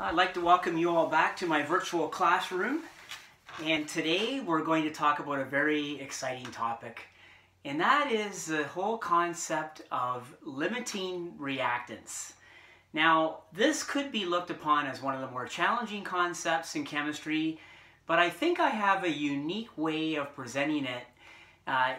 I'd like to welcome you all back to my virtual classroom, and today we're going to talk about a very exciting topic, and that is the whole concept of limiting reactants. Now, this could be looked upon as one of the more challenging concepts in chemistry, but I think I have a unique way of presenting it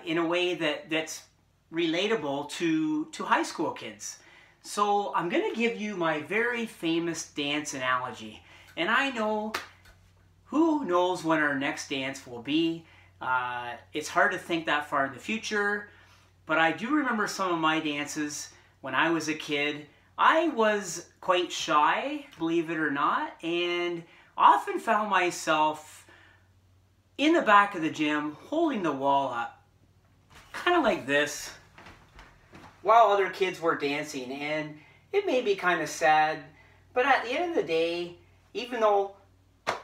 in a way that's relatable to high school kids. So I'm going to give you my very famous dance analogy. And I know, who knows when our next dance will be. It's hard to think that far in the future, but I do remember some of my dances when I was a kid. I was quite shy, believe it or not, and often found myself in the back of the gym holding the wall up, kind of like this, while other kids were dancing. And it made me kind of sad, but at the end of the day, even though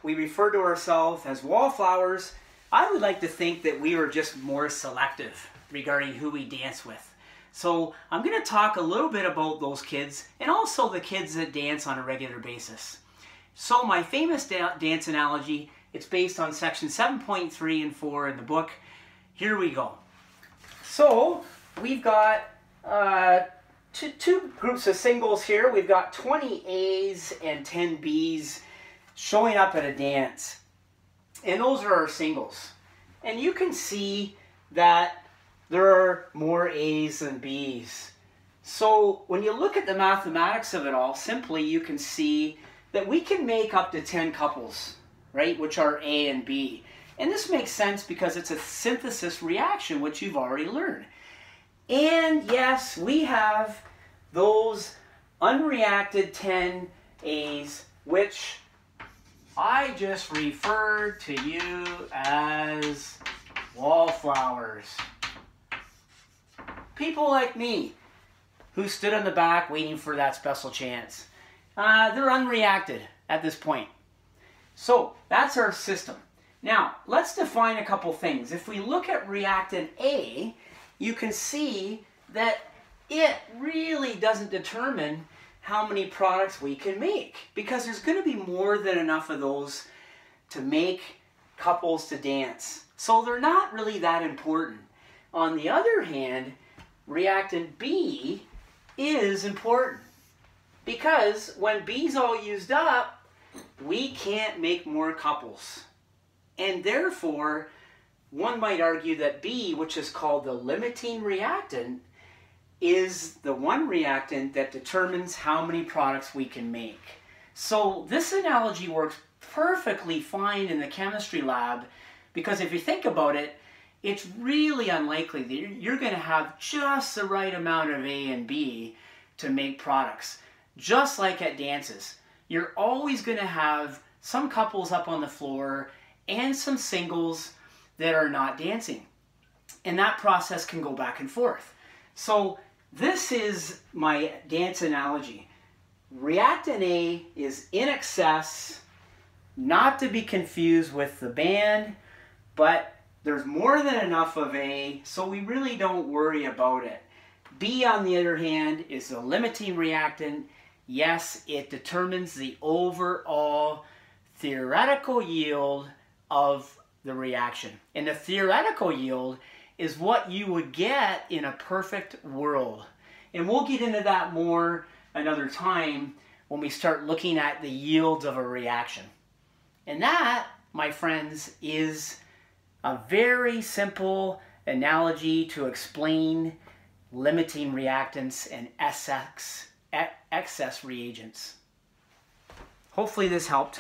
we refer to ourselves as wallflowers, I would like to think that we were just more selective regarding who we dance with. So I'm going to talk a little bit about those kids and also the kids that dance on a regular basis. So my famous dance analogy, it's based on section 7.3 and 4 in the book. Here we go. So we've got two groups of singles here. We've got 20 A's and 10 B's showing up at a dance. And those are our singles. And you can see that there are more A's than B's. So when you look at the mathematics of it all, simply you can see that we can make up to 10 couples, right, which are A and B. And this makes sense because it's a synthesis reaction, which you've already learned. And yes, we have those unreacted 10 A's, which I just referred to you as wallflowers. People like me who stood on the back waiting for that special chance. They're unreacted at this point. So that's our system. Now, let's define a couple things. If we look at reactant A, you can see that it really doesn't determine how many products we can make, because there's going to be more than enough of those to make couples to dance. So they're not really that important. On the other hand, reactant B is important, because when B's all used up, we can't make more couples. And therefore, one might argue that B, which is called the limiting reactant, is the one reactant that determines how many products we can make. So this analogy works perfectly fine in the chemistry lab, because if you think about it, it's really unlikely that you're going to have just the right amount of A and B to make products. Just like at dances, you're always going to have some couples up on the floor and some singles that are not dancing. And that process can go back and forth. So this is my dance analogy. Reactant A is in excess, not to be confused with the band, but there's more than enough of A, so we really don't worry about it. B, on the other hand, is the limiting reactant. Yes, it determines the overall theoretical yield of the reaction. And the theoretical yield is what you would get in a perfect world. And we'll get into that more another time when we start looking at the yields of a reaction. And that, my friends, is a very simple analogy to explain limiting reactants and excess reagents. Hopefully this helped.